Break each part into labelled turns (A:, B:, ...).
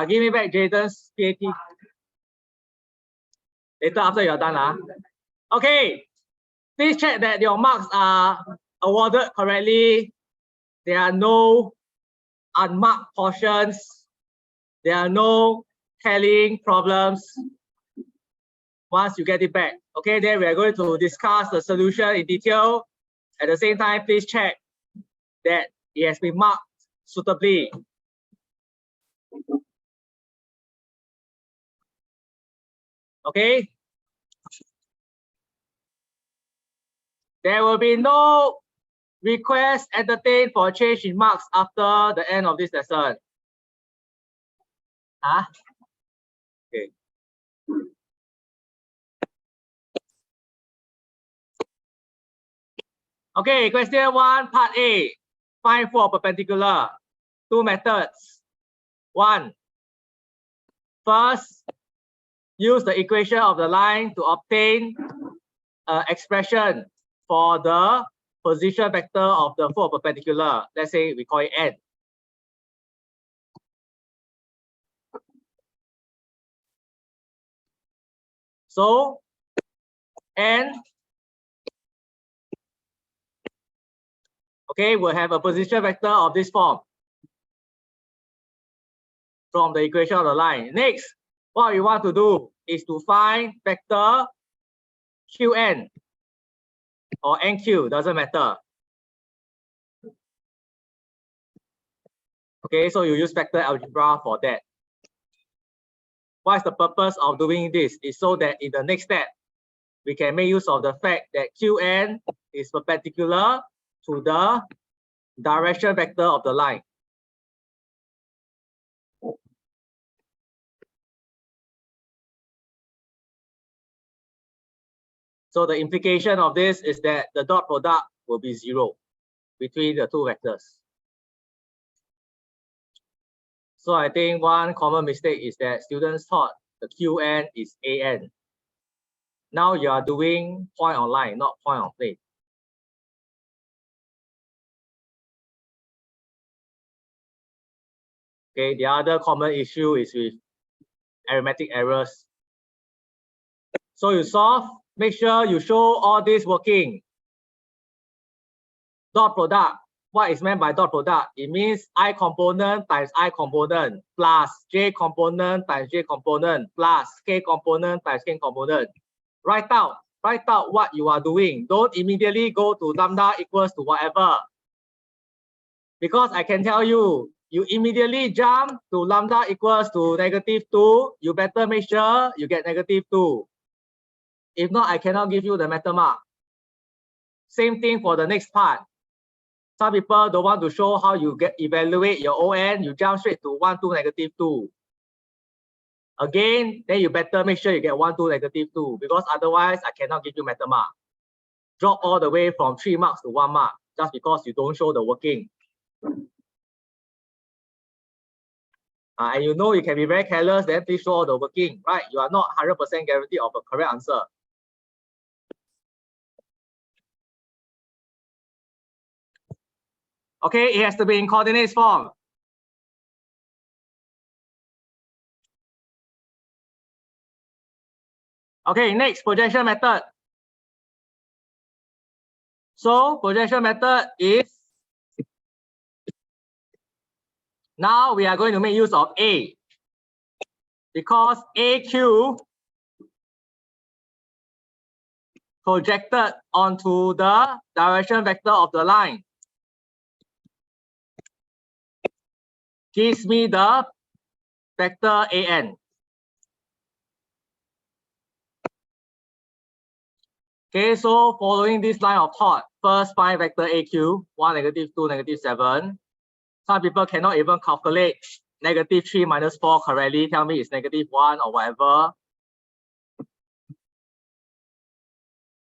A: Give me back Jaden's PAT. Later after you're done. Okay. Please check that your marks are awarded correctly. There are no unmarked portions. There are no tallying problems. Once you get it back, okay, then we are going to discuss the solution in detail. At the same time, please check that it has been marked suitably. Okay. There will be no request entertained for change in marks after the end of this lesson. Okay. Okay, question 1, part A. Find 4 perpendicular. 2 methods. 1. First, use the equation of the line to obtain an expression for the position vector of the 4 perpendicular. Let's say we call it n. So, n, okay, we'll have a position vector of this form from the equation of the line. Next, what we want to do is to find vector Qn or NQ, doesn't matter. Okay, so you use vector algebra for that. What is the purpose of doing this? Is so that in the next step, we can make use of the fact that Qn is perpendicular to the direction vector of the line. So the implication of this is that the dot product will be 0 between the 2 vectors. So I think one common mistake is that students thought the Qn is An. Now you are doing point on line, not point on plane. Okay, the other common issue is with arithmetic errors. So you solve, make sure you show all this working. Dot product. What is meant by dot product? It means I component times I component plus j component times j component plus k component times k component. Write out what you are doing. Don't immediately go to lambda equals to whatever. Because I can tell you, you immediately jump to lambda equals to -2, you better make sure you get -2. If not, I cannot give you the meta mark. Same thing for the next part. Some people don't want to show how you evaluate your ON, you jump straight to 1, 2, -2. Again, then you better make sure you get 1, 2, -2, because otherwise I cannot give you meta mark. Drop all the way from 3 marks to 1 mark just because you don't show the working. And you know you can be very careless, then please show all the working, right? You are not 100% guaranteed of a correct answer. Okay, it has to be in coordinates form. Okay, next, projection method. So, projection method is, now we are going to make use of A. Because AQ projected onto the direction vector of the line gives me the vector AN. Okay, so following this line of thought, first find vector AQ, 1, -2, -7. Some people cannot even calculate -3 minus 4 correctly, tell me it's -1 or whatever.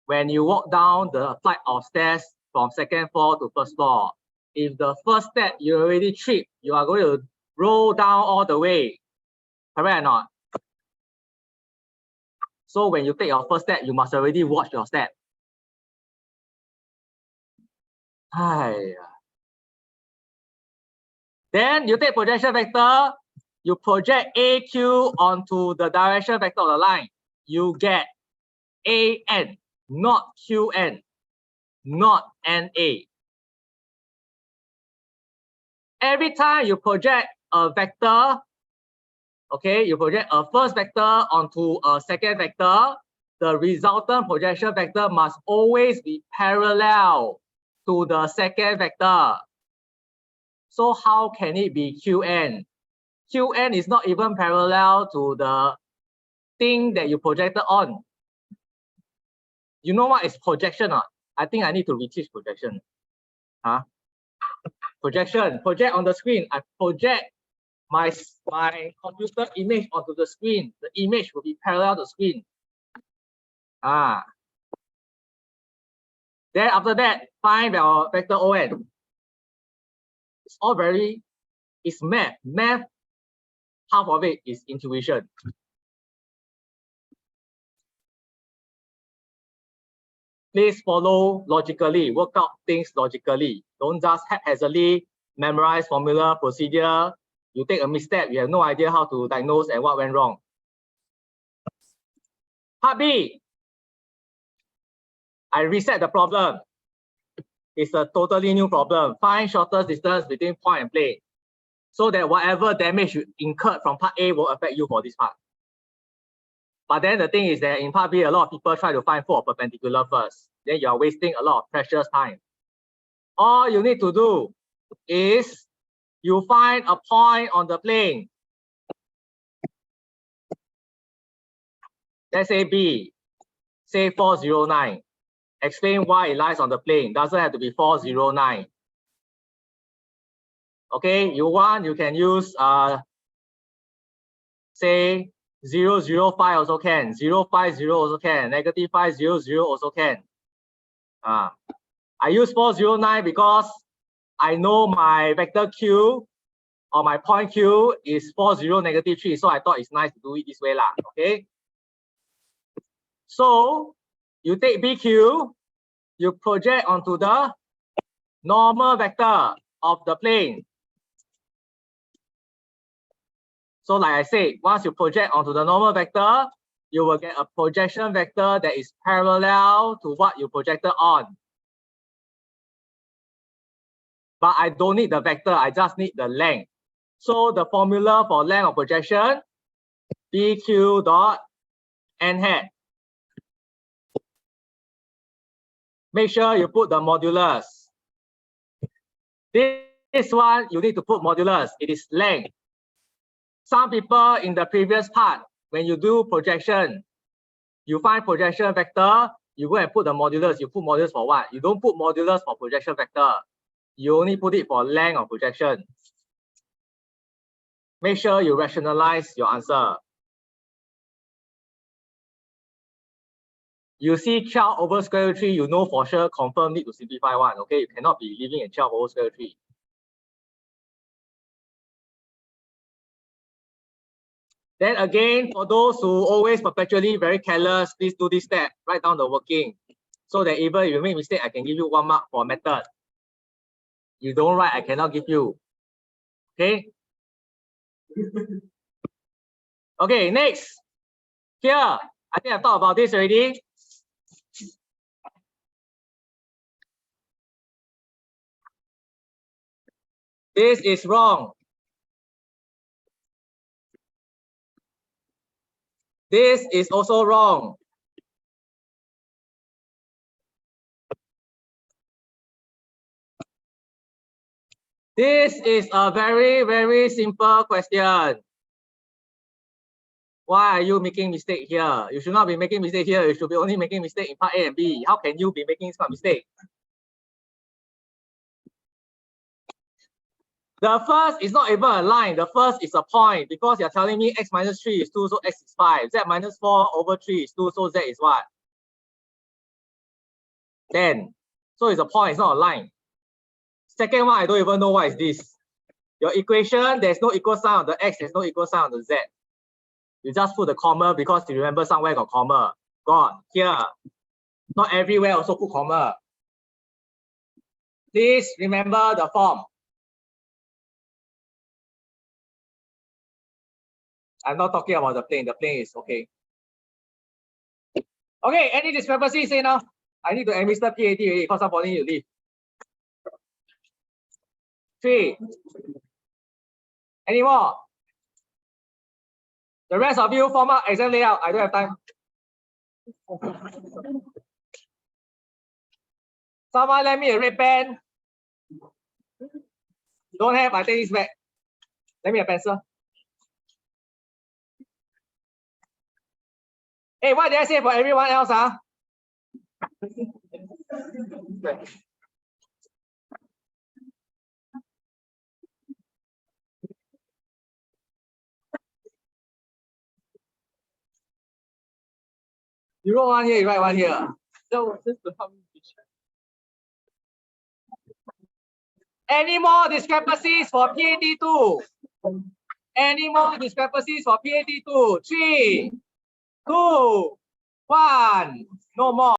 A: When you walk down the flight of stairs from 2nd floor to 1st floor, if the first step you already trip, you are going to roll down all the way. Correct or not? So when you take your first step, you must already watch your step. Then you take projection vector, you project AQ onto the direction vector of the line, you get AN, not QN, not NA. Every time you project a vector, okay, you project a first vector onto a second vector, the resultant projection vector must always be parallel to the second vector. So how can it be QN? QN is not even parallel to the thing that you projected on. You know what is projection? I think I need to reteach projection. Huh? Projection, project on the screen. I project my computer image onto the screen. The image will be parallel to the screen. Then after that, find our vector ON. It's all very, it's math. Math, half of it is intuition. Please follow logically, work out things logically. Don't just haphazardly memorize formula, procedure. You take a misstep, you have no idea how to diagnose and what went wrong. Part B. I reset the problem. It's a totally new problem. Find shortest distance between point and plane, so that whatever damage you incurred from part A will affect you for this part. But then the thing is that in part B, a lot of people try to find four perpendicular first. Then you are wasting a lot of precious time. All you need to do is you find a point on the plane. Let's say B, say 409. Explain why it lies on the plane. Doesn't have to be 409. Okay, you can use say 005 also can, 050 also can, -500 also can. I use 409 because I know my vector Q or my point Q is 40 -3, so I thought it's nice to do it this way lah. Okay. So you take BQ, you project onto the normal vector of the plane. So like I said, once you project onto the normal vector, you will get a projection vector that is parallel to what you projected on. But I don't need the vector, I just need the length. So the formula for length of projection, BQ dot N hat. Make sure you put the modulus. This one, you need to put modulus, it is length. Some people in the previous part, when you do projection, you find projection vector, you go and put the modulus. You put modulus for what? You don't put modulus for projection vector. You only put it for length of projection. Make sure you rationalize your answer. You see 12 over square root 3, you know for sure, confirm need to simplify one. Okay, you cannot be living in 12 over square root 3. Then again, for those who always perpetually very careless, please do this step. Write down the working, so that even if you make mistake, I can give you 1 mark for method. You don't write, I cannot give you. Okay. Okay, next. Here, I think I've talked about this already. This is wrong. This is also wrong. This is a very, very simple question. Why are you making mistake here? You should not be making mistake here. You should be only making mistake in part A and B. How can you be making this kind of mistake? The first is not even a line. The first is a point, because you're telling me x minus 3 is 2, so x is 5. Z minus 4 over 3 is 2, so z is what? 10. So it's a point, it's not a line. Second one, I don't even know what is this. Your equation, there's no equal sign on the x, there's no equal sign on the z. You just put the comma because you remember somewhere got comma. Gone. Here. Not everywhere also put comma. Please remember the form. I'm not talking about the plane. The plane is okay. Okay, any discrepancy, say now. I need to administer PAT already because somebody need to leave. 3. Any more? The rest of you form up exam layout. I don't have time. Someone lend me a red pen. Don't have, I take this back. Let me a pencil. Hey, what did I say for everyone else? You wrote one here, you write one here.
B: That was just to help me to check.
A: Any more discrepancies for PAT2? Any more discrepancies for PAT2? 3, 2, 1. No more.